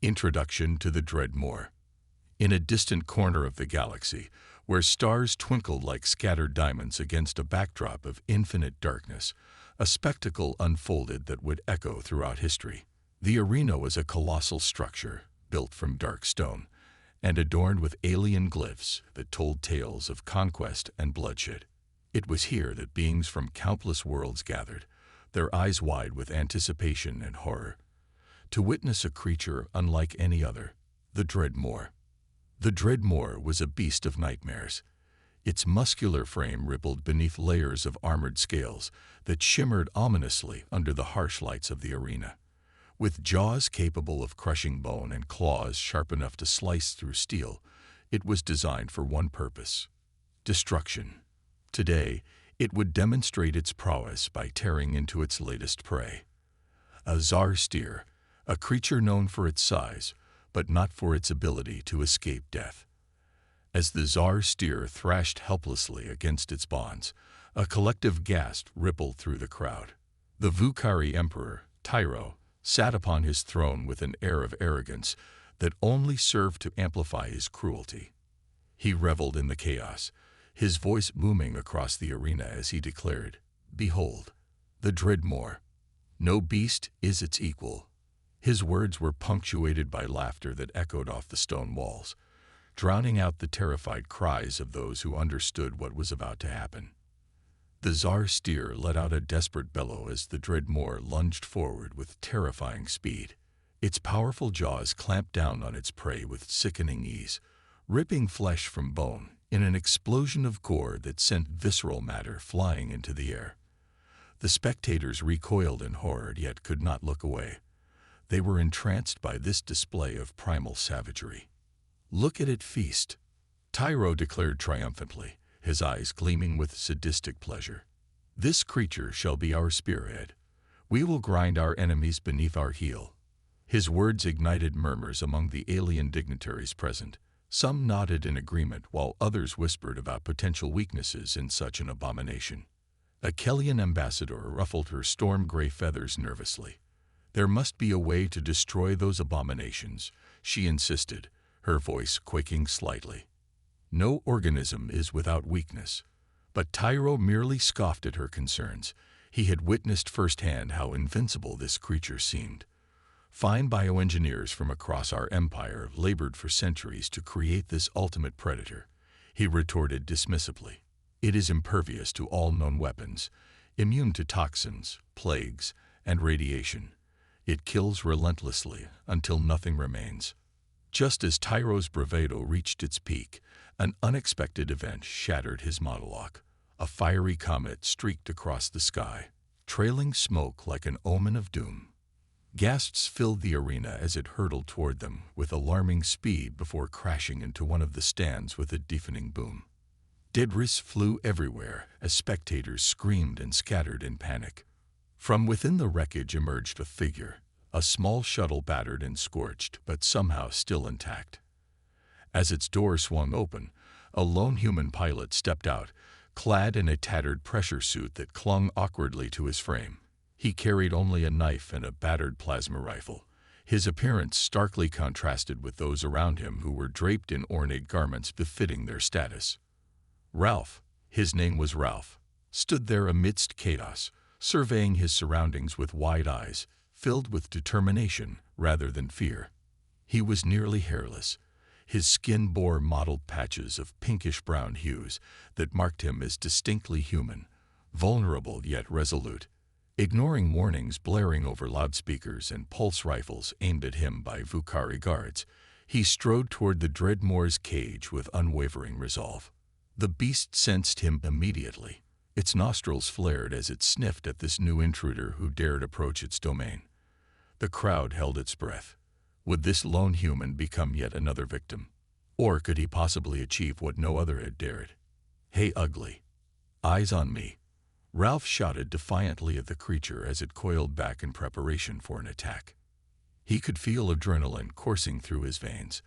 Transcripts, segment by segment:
Introduction to the Dreadmore. In a distant corner of the galaxy, where stars twinkled like scattered diamonds against a backdrop of infinite darkness, a spectacle unfolded that would echo throughout history. The arena was a colossal structure, built from dark stone, and adorned with alien glyphs that told tales of conquest and bloodshed. It was here that beings from countless worlds gathered, their eyes wide with anticipation and horror, to witness a creature unlike any other, the Dreadmore. The Dreadmore was a beast of nightmares. Its muscular frame rippled beneath layers of armored scales that shimmered ominously under the harsh lights of the arena. With jaws capable of crushing bone and claws sharp enough to slice through steel, it was designed for one purpose: destruction. Today, it would demonstrate its prowess by tearing into its latest prey. A Zar steer, a creature known for its size, but not for its ability to escape death. As the Zar steer thrashed helplessly against its bonds, a collective gasp rippled through the crowd. The Vucari Emperor, Tyro, sat upon his throne with an air of arrogance that only served to amplify his cruelty. He reveled in the chaos, his voice booming across the arena as he declared, "Behold, the Dreadmore. No beast is its equal." His words were punctuated by laughter that echoed off the stone walls, drowning out the terrified cries of those who understood what was about to happen. The Zar steer let out a desperate bellow as the Dreadmore lunged forward with terrifying speed. Its powerful jaws clamped down on its prey with sickening ease, ripping flesh from bone in an explosion of gore that sent visceral matter flying into the air. The spectators recoiled in horror yet could not look away. They were entranced by this display of primal savagery. "Look at it feast," Tyro declared triumphantly, his eyes gleaming with sadistic pleasure. "This creature shall be our spearhead. We will grind our enemies beneath our heel." His words ignited murmurs among the alien dignitaries present. Some nodded in agreement while others whispered about potential weaknesses in such an abomination. A Kellyan ambassador ruffled her storm-gray feathers nervously. "There must be a way to destroy those abominations," she insisted, her voice quaking slightly. "No organism is without weakness." But Tyro merely scoffed at her concerns. He had witnessed firsthand how invincible this creature seemed. "Fine bioengineers from across our empire labored for centuries to create this ultimate predator," he retorted dismissively. "It is impervious to all known weapons, immune to toxins, plagues, and radiation. It kills relentlessly until nothing remains." Just as Tyro's bravado reached its peak, an unexpected event shattered his monologue. A fiery comet streaked across the sky, trailing smoke like an omen of doom. Gasps filled the arena as it hurtled toward them with alarming speed before crashing into one of the stands with a deafening boom. Debris flew everywhere as spectators screamed and scattered in panic. From within the wreckage emerged a figure, a small shuttle battered and scorched, but somehow still intact. As its door swung open, a lone human pilot stepped out, clad in a tattered pressure suit that clung awkwardly to his frame. He carried only a knife and a battered plasma rifle. His appearance starkly contrasted with those around him who were draped in ornate garments befitting their status. Ralph, his name was Ralph, stood there amidst chaos, surveying his surroundings with wide eyes, filled with determination rather than fear. He was nearly hairless. His skin bore mottled patches of pinkish-brown hues that marked him as distinctly human, vulnerable yet resolute. Ignoring warnings blaring over loudspeakers and pulse rifles aimed at him by Vucari guards, he strode toward the Dreadmore's cage with unwavering resolve. The beast sensed him immediately. Its nostrils flared as it sniffed at this new intruder who dared approach its domain. The crowd held its breath. Would this lone human become yet another victim? Or could he possibly achieve what no other had dared? "Hey, ugly. Eyes on me," Ralph shouted defiantly at the creature as it coiled back in preparation for an attack. He could feel adrenaline coursing through his veins.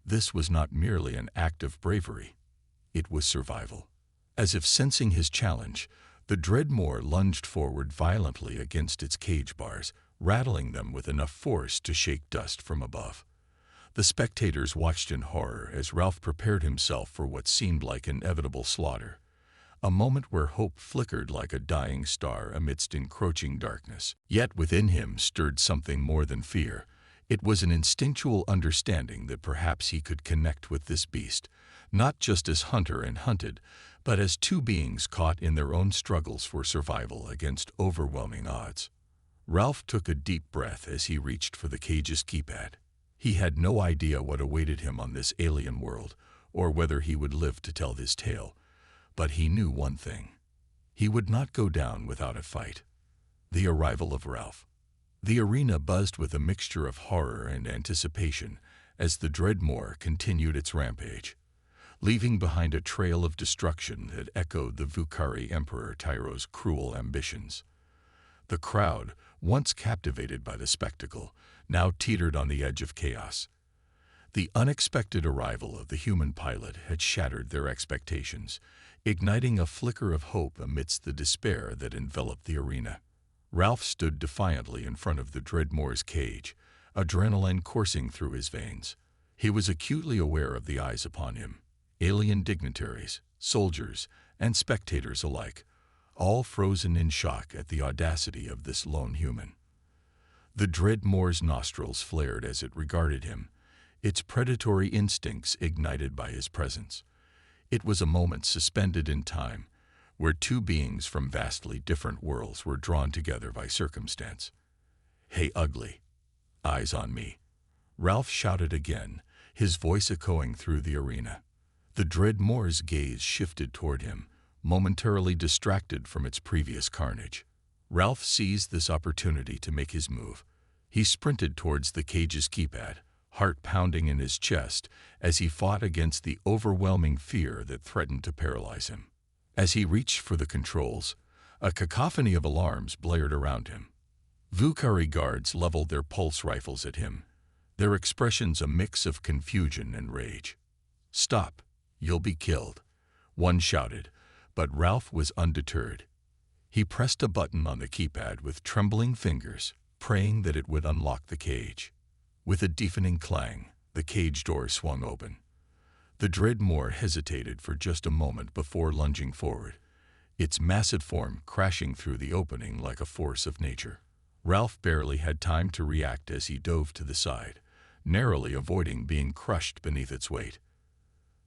This was not merely an act of bravery. It was survival. As if sensing his challenge, the Dreadmore lunged forward violently against its cage bars, rattling them with enough force to shake dust from above. The spectators watched in horror as Ralph prepared himself for what seemed like inevitable slaughter, a moment where hope flickered like a dying star amidst encroaching darkness. Yet within him stirred something more than fear. It was an instinctual understanding that perhaps he could connect with this beast, not just as hunter and hunted, but as two beings caught in their own struggles for survival against overwhelming odds. Ralph took a deep breath as he reached for the cage's keypad. He had no idea what awaited him on this alien world, or whether he would live to tell his tale. But he knew one thing. He would not go down without a fight. The arrival of Ralph. The arena buzzed with a mixture of horror and anticipation as the Dreadmore continued its rampage, leaving behind a trail of destruction that echoed the Vucari Emperor Tyro's cruel ambitions. The crowd, once captivated by the spectacle, now teetered on the edge of chaos. The unexpected arrival of the human pilot had shattered their expectations, igniting a flicker of hope amidst the despair that enveloped the arena. Ralph stood defiantly in front of the Dreadmore's cage, adrenaline coursing through his veins. He was acutely aware of the eyes upon him, alien dignitaries, soldiers, and spectators alike, all frozen in shock at the audacity of this lone human. The Dreadmore's nostrils flared as it regarded him, its predatory instincts ignited by his presence. It was a moment suspended in time, where two beings from vastly different worlds were drawn together by circumstance. "Hey, ugly! Eyes on me!" Ralph shouted again, his voice echoing through the arena. The Dreadmore's gaze shifted toward him, momentarily distracted from its previous carnage. Ralph seized this opportunity to make his move. He sprinted towards the cage's keypad, heart pounding in his chest as he fought against the overwhelming fear that threatened to paralyze him. As he reached for the controls, a cacophony of alarms blared around him. Vucari guards leveled their pulse rifles at him, their expressions a mix of confusion and rage. "Stop, you'll be killed," one shouted, but Ralph was undeterred. He pressed a button on the keypad with trembling fingers, praying that it would unlock the cage. With a deafening clang, the cage door swung open. The Dreadmore hesitated for just a moment before lunging forward, its massive form crashing through the opening like a force of nature. Ralph barely had time to react as he dove to the side, narrowly avoiding being crushed beneath its weight.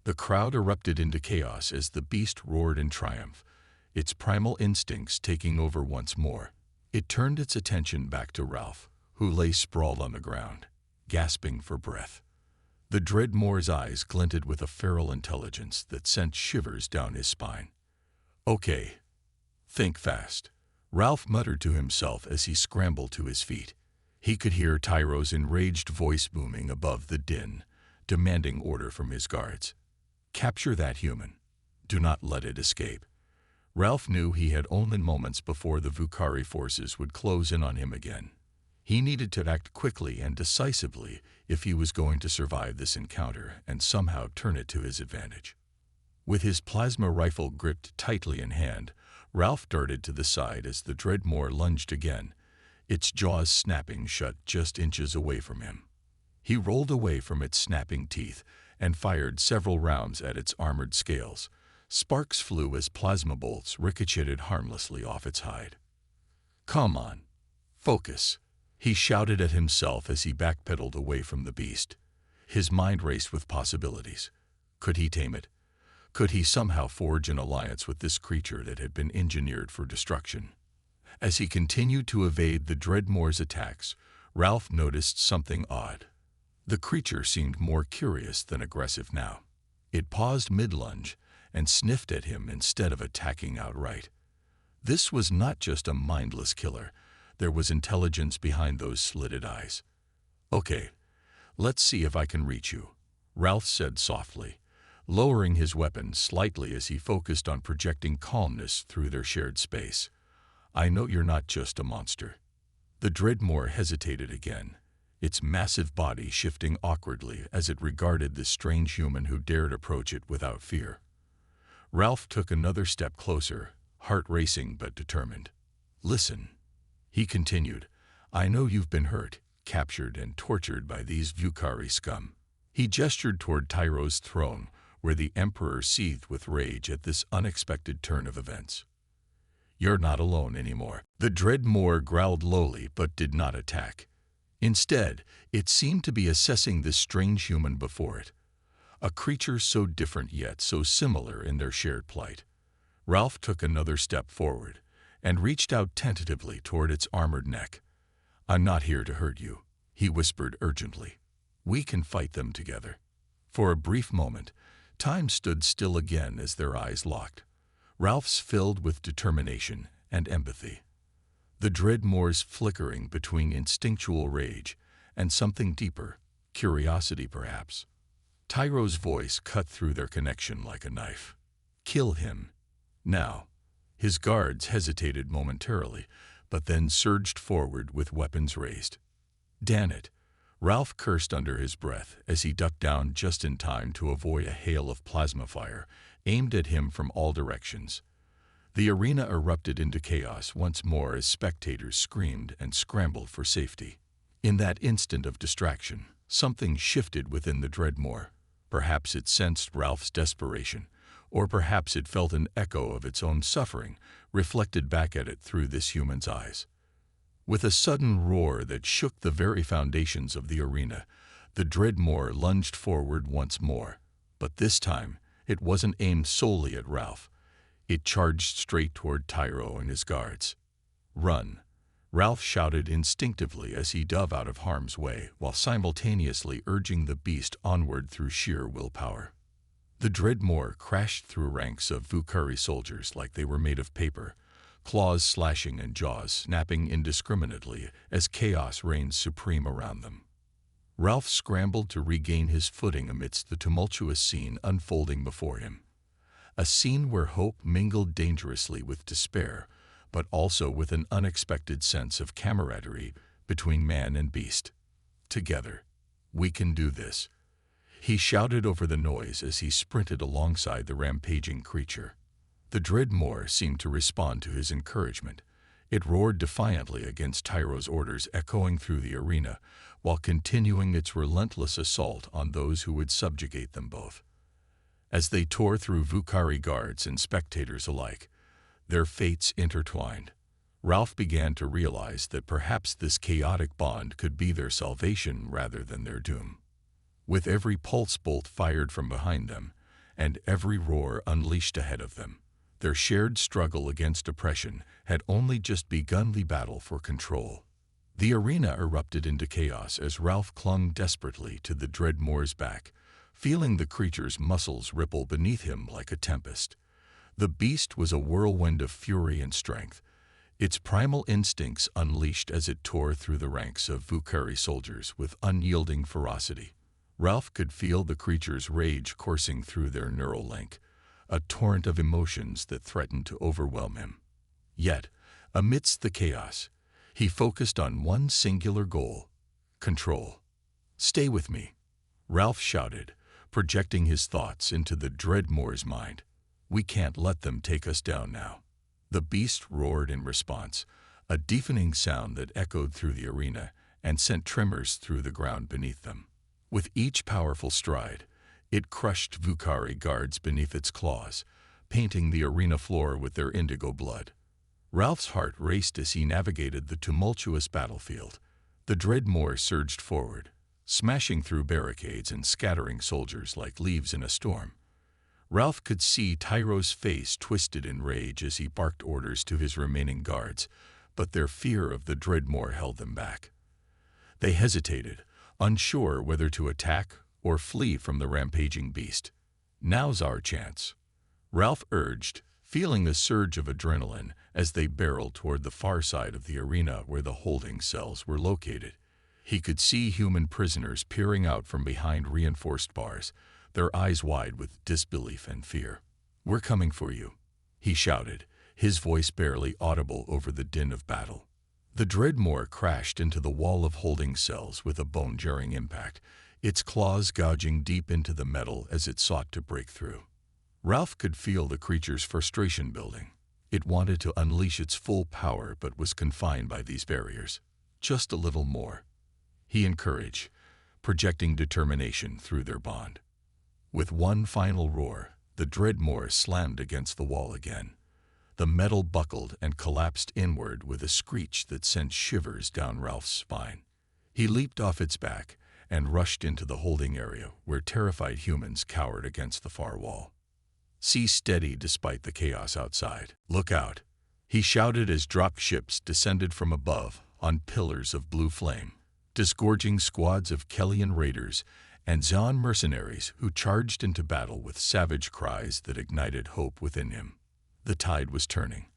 The crowd erupted into chaos as the beast roared in triumph, its primal instincts taking over once more. It turned its attention back to Ralph, who lay sprawled on the ground, gasping for breath. The Dreadmore's eyes glinted with a feral intelligence that sent shivers down his spine. "Okay, think fast," Ralph muttered to himself as he scrambled to his feet. He could hear Tyro's enraged voice booming above the din, demanding order from his guards. "Capture that human. Do not let it escape." Ralph knew he had only moments before the Vucari forces would close in on him again. He needed to act quickly and decisively if he was going to survive this encounter and somehow turn it to his advantage. With his plasma rifle gripped tightly in hand, Ralph darted to the side as the Dreadmore lunged again, its jaws snapping shut just inches away from him. He rolled away from its snapping teeth and fired several rounds at its armored scales. Sparks flew as plasma bolts ricocheted harmlessly off its hide. "Come on, focus," he shouted at himself as he backpedaled away from the beast. His mind raced with possibilities. Could he tame it? Could he somehow forge an alliance with this creature that had been engineered for destruction? As he continued to evade the Dreadmore's attacks, Ralph noticed something odd. The creature seemed more curious than aggressive now. It paused mid-lunge and sniffed at him instead of attacking outright. This was not just a mindless killer. There was intelligence behind those slitted eyes. "Okay, let's see if I can reach you," Ralph said softly, lowering his weapon slightly as he focused on projecting calmness through their shared space. "I know you're not just a monster." The Dreadmore hesitated again, its massive body shifting awkwardly as it regarded this strange human who dared approach it without fear. Ralph took another step closer, heart racing but determined. "Listen," he continued, "I know you've been hurt, captured, and tortured by these Vucari scum. He gestured toward Tyro's throne, where the Emperor seethed with rage at this unexpected turn of events. "You're not alone anymore." The Dreadmore growled lowly but did not attack. Instead, it seemed to be assessing this strange human before it, a creature so different yet so similar in their shared plight. Ralph took another step forward and reached out tentatively toward its armored neck. "I'm not here to hurt you," he whispered urgently. "We can fight them together." For a brief moment, time stood still again as their eyes locked, Ralph's filled with determination and empathy. The Dreadmore's flickering between instinctual rage and something deeper, curiosity perhaps. Tyro's voice cut through their connection like a knife. "Kill him. Now." His guards hesitated momentarily, but then surged forward with weapons raised. "Damn it," Ralph cursed under his breath as he ducked down just in time to avoid a hail of plasma fire aimed at him from all directions. The arena erupted into chaos once more as spectators screamed and scrambled for safety. In that instant of distraction, something shifted within the Dreadmore. Perhaps it sensed Ralph's desperation, or perhaps it felt an echo of its own suffering reflected back at it through this human's eyes. With a sudden roar that shook the very foundations of the arena, the Dreadmore lunged forward once more. But this time, it wasn't aimed solely at Ralph. It charged straight toward Tyro and his guards. "Run!" Ralph shouted instinctively as he dove out of harm's way, while simultaneously urging the beast onward through sheer willpower. The Dreadmore crashed through ranks of Vukari soldiers like they were made of paper, claws slashing and jaws snapping indiscriminately as chaos reigned supreme around them. Ralph scrambled to regain his footing amidst the tumultuous scene unfolding before him. A scene where hope mingled dangerously with despair, but also with an unexpected sense of camaraderie between man and beast. "Together, we can do this," he shouted over the noise as he sprinted alongside the rampaging creature. The Dreadmore seemed to respond to his encouragement. It roared defiantly against Tyro's orders echoing through the arena, while continuing its relentless assault on those who would subjugate them both. As they tore through Vukari guards and spectators alike, their fates intertwined. Ralph began to realize that perhaps this chaotic bond could be their salvation rather than their doom. With every pulse bolt fired from behind them, and every roar unleashed ahead of them, their shared struggle against oppression had only just begun the battle for control. The arena erupted into chaos as Ralph clung desperately to the Dreadmore's back, feeling the creature's muscles ripple beneath him like a tempest. The beast was a whirlwind of fury and strength, its primal instincts unleashed as it tore through the ranks of Vukari soldiers with unyielding ferocity. Ralph could feel the creature's rage coursing through their neural link, a torrent of emotions that threatened to overwhelm him. Yet, amidst the chaos, he focused on one singular goal: control. "Stay with me," Ralph shouted, projecting his thoughts into the Dreadmore's mind. "We can't let them take us down now." The beast roared in response, a deafening sound that echoed through the arena and sent tremors through the ground beneath them. With each powerful stride, it crushed Vukari guards beneath its claws, painting the arena floor with their indigo blood. Ralph's heart raced as he navigated the tumultuous battlefield. The Dreadmore surged forward, smashing through barricades and scattering soldiers like leaves in a storm. Ralph could see Tyro's face twisted in rage as he barked orders to his remaining guards, but their fear of the Dreadmore held them back. They hesitated, unsure whether to attack or flee from the rampaging beast. "Now's our chance," Ralph urged, feeling a surge of adrenaline as they barreled toward the far side of the arena where the holding cells were located. He could see human prisoners peering out from behind reinforced bars, their eyes wide with disbelief and fear. "We're coming for you," he shouted, his voice barely audible over the din of battle. The Dreadmore crashed into the wall of holding cells with a bone-jarring impact, its claws gouging deep into the metal as it sought to break through. Ralph could feel the creature's frustration building. It wanted to unleash its full power but was confined by these barriers. "Just a little more," he encouraged, projecting determination through their bond. With one final roar, the Dreadmore slammed against the wall again. The metal buckled and collapsed inward with a screech that sent shivers down Ralph's spine. He leaped off its back and rushed into the holding area where terrified humans cowered against the far wall. "See steady despite the chaos outside. Look out!" he shouted as drop ships descended from above on pillars of blue flame, disgorging squads of Kellian raiders and Zon mercenaries who charged into battle with savage cries that ignited hope within him. The tide was turning.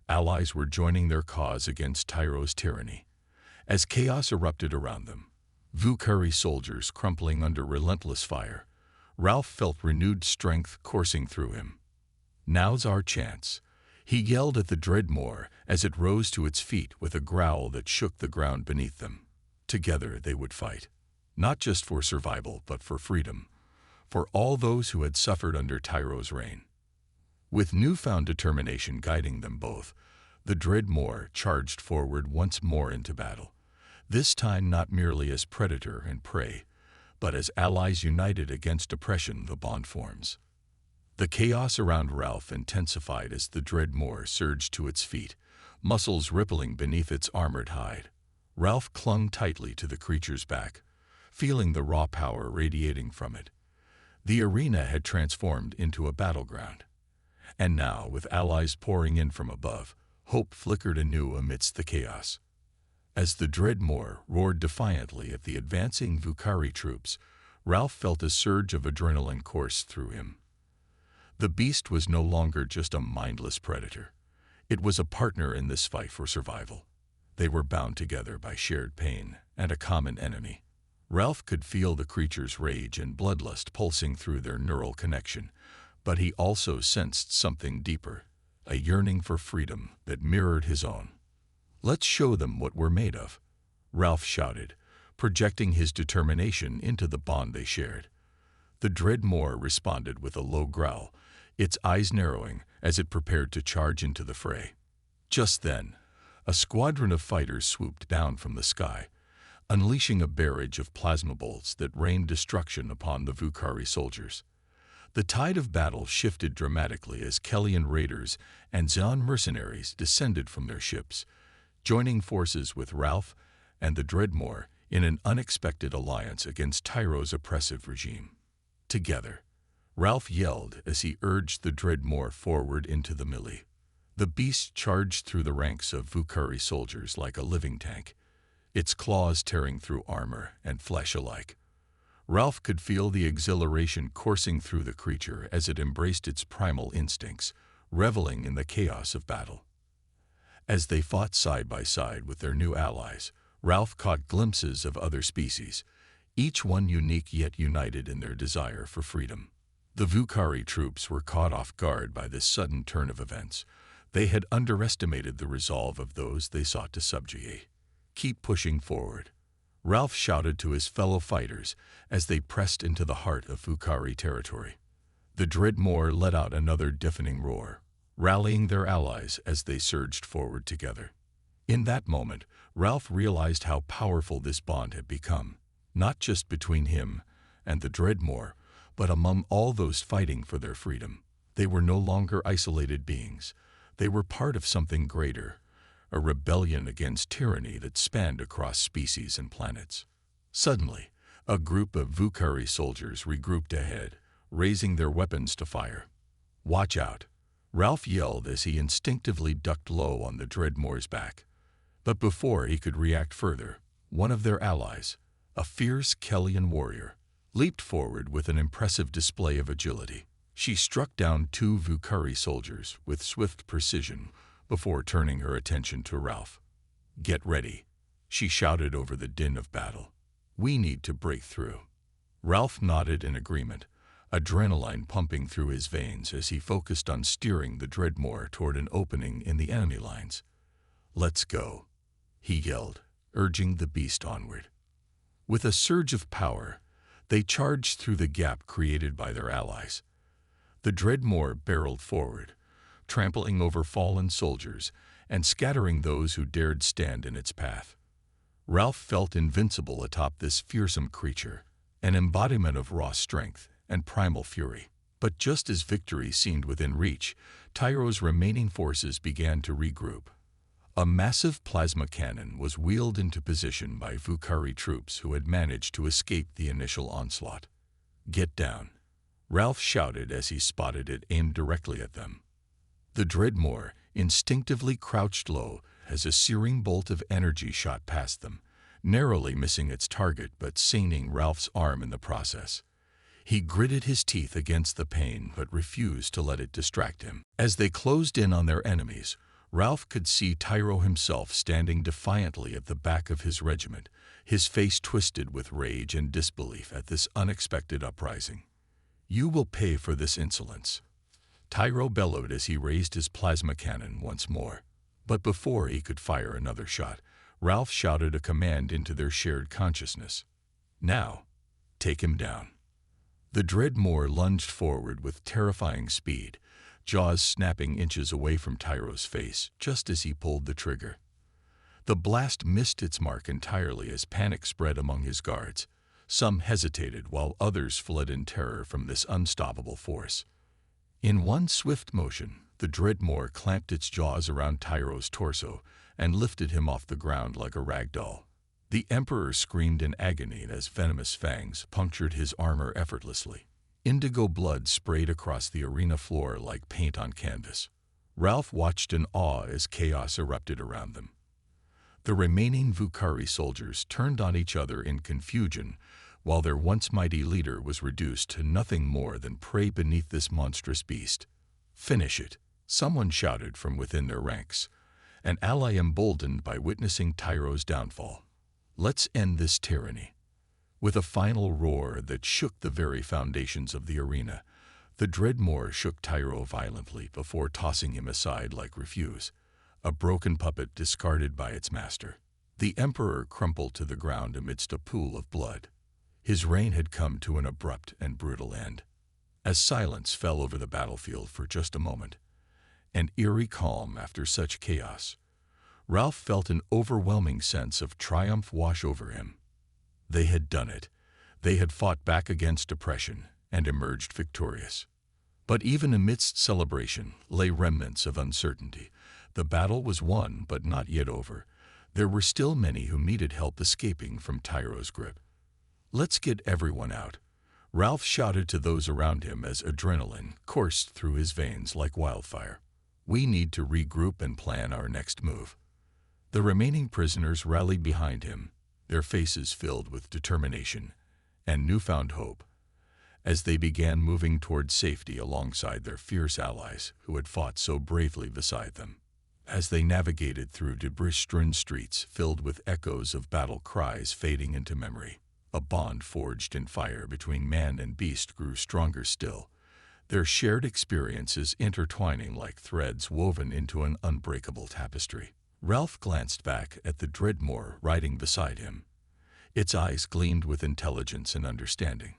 Allies were joining their cause against Tyro's tyranny. As chaos erupted around them, Vucari soldiers crumpling under relentless fire, Ralph felt renewed strength coursing through him. "Now's our chance," he yelled at the Dreadmore as it rose to its feet with a growl that shook the ground beneath them. Together they would fight, not just for survival but for freedom, for all those who had suffered under Tyro's reign. With newfound determination guiding them both, the Dreadmore charged forward once more into battle, this time not merely as predator and prey, but as allies united against oppression. The bond forms. The chaos around Ralph intensified as the Dreadmore surged to its feet, muscles rippling beneath its armored hide. Ralph clung tightly to the creature's back, feeling the raw power radiating from it. The arena had transformed into a battleground. And now, with allies pouring in from above, hope flickered anew amidst the chaos. As the Dreadmore roared defiantly at the advancing Vucari troops, Ralph felt a surge of adrenaline course through him. The beast was no longer just a mindless predator. It was a partner in this fight for survival. They were bound together by shared pain and a common enemy. Ralph could feel the creature's rage and bloodlust pulsing through their neural connection, but he also sensed something deeper, a yearning for freedom that mirrored his own. "Let's show them what we're made of," Ralph shouted, projecting his determination into the bond they shared. The Dreadmore responded with a low growl, its eyes narrowing as it prepared to charge into the fray. Just then, a squadron of fighters swooped down from the sky, unleashing a barrage of plasma bolts that rained destruction upon the Vucari soldiers. The tide of battle shifted dramatically as Kellian raiders and Zon mercenaries descended from their ships, joining forces with Ralph and the Dreadmore in an unexpected alliance against Tyro's oppressive regime. Together, Ralph yelled as he urged the Dreadmore forward into the melee. The beast charged through the ranks of Vucari soldiers like a living tank, its claws tearing through armor and flesh alike. Ralph could feel the exhilaration coursing through the creature as it embraced its primal instincts, reveling in the chaos of battle. As they fought side by side with their new allies, Ralph caught glimpses of other species, each one unique yet united in their desire for freedom. The Vucari troops were caught off guard by this sudden turn of events. They had underestimated the resolve of those they sought to subjugate. "Keep pushing forward," Ralph shouted to his fellow fighters as they pressed into the heart of Vucari territory. The Dreadmore let out another deafening roar, rallying their allies as they surged forward together. In that moment, Ralph realized how powerful this bond had become, not just between him and the Dreadmore, but among all those fighting for their freedom. They were no longer isolated beings. They were part of something greater, a rebellion against tyranny that spanned across species and planets. Suddenly, a group of Vucari soldiers regrouped ahead, raising their weapons to fire. "Watch out," Ralph yelled as he instinctively ducked low on the Dreadmore's back. But before he could react further, one of their allies, a fierce Kellian warrior, leaped forward with an impressive display of agility. She struck down two Vucari soldiers with swift precision before turning her attention to Ralph. "Get ready," she shouted over the din of battle. "We need to break through." Ralph nodded in agreement, adrenaline pumping through his veins as he focused on steering the Dreadmore toward an opening in the enemy lines. "Let's go," he yelled, urging the beast onward. With a surge of power, they charged through the gap created by their allies. The Dreadmore barreled forward, trampling over fallen soldiers and scattering those who dared stand in its path. Ralph felt invincible atop this fearsome creature, an embodiment of raw strength and primal fury. But just as victory seemed within reach, Tyro's remaining forces began to regroup. A massive plasma cannon was wheeled into position by Vukari troops who had managed to escape the initial onslaught. "Get down," Ralph shouted as he spotted it aimed directly at them. The Dreadmore instinctively crouched low as a searing bolt of energy shot past them, narrowly missing its target but seining Ralph's arm in the process. He gritted his teeth against the pain but refused to let it distract him. As they closed in on their enemies, Ralph could see Tyro himself standing defiantly at the back of his regiment, his face twisted with rage and disbelief at this unexpected uprising. "You will pay for this insolence," Tyro bellowed as he raised his plasma cannon once more. But before he could fire another shot, Ralph shouted a command into their shared consciousness. "Now, take him down." The Dreadmore lunged forward with terrifying speed, jaws snapping inches away from Tyro's face just as he pulled the trigger. The blast missed its mark entirely as panic spread among his guards. Some hesitated while others fled in terror from this unstoppable force. In one swift motion, the Dreadmore clamped its jaws around Tyro's torso and lifted him off the ground like a rag doll. The Emperor screamed in agony as venomous fangs punctured his armor effortlessly. Indigo blood sprayed across the arena floor like paint on canvas. Ralph watched in awe as chaos erupted around them. The remaining Vukari soldiers turned on each other in confusion, while their once mighty leader was reduced to nothing more than prey beneath this monstrous beast. "Finish it," someone shouted from within their ranks, an ally emboldened by witnessing Tyro's downfall. "Let's end this tyranny." With a final roar that shook the very foundations of the arena, the Dreadmore shook Tyro violently before tossing him aside like refuse, a broken puppet discarded by its master. The Emperor crumpled to the ground amidst a pool of blood. His reign had come to an abrupt and brutal end. As silence fell over the battlefield for just a moment, an eerie calm after such chaos, Ralph felt an overwhelming sense of triumph wash over him. They had done it. They had fought back against oppression and emerged victorious. But even amidst celebration lay remnants of uncertainty. The battle was won but not yet over. There were still many who needed help escaping from Tyro's grip. "Let's get everyone out," Ralph shouted to those around him as adrenaline coursed through his veins like wildfire. "We need to regroup and plan our next move." The remaining prisoners rallied behind him, their faces filled with determination and newfound hope, as they began moving toward safety alongside their fierce allies who had fought so bravely beside them. As they navigated through debris-strewn streets filled with echoes of battle cries fading into memory, a bond forged in fire between man and beast grew stronger still, their shared experiences intertwining like threads woven into an unbreakable tapestry. Ralph glanced back at the Dreadmore riding beside him. Its eyes gleamed with intelligence and understanding,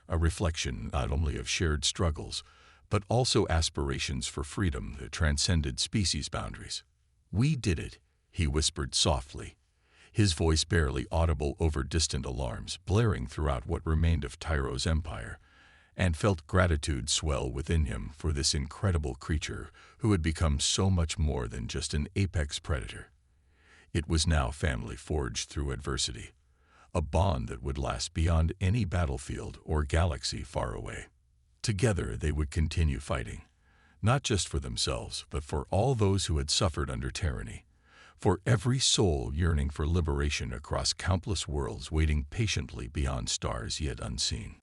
a reflection not only of shared struggles, but also aspirations for freedom that transcended species boundaries. "We did it," he whispered softly, his voice barely audible over distant alarms blaring throughout what remained of Tyro's empire, and felt gratitude swell within him for this incredible creature who had become so much more than just an apex predator. It was now family forged through adversity, a bond that would last beyond any battlefield or galaxy far away. Together they would continue fighting, not just for themselves, but for all those who had suffered under tyranny, for every soul yearning for liberation across countless worlds waiting patiently beyond stars yet unseen.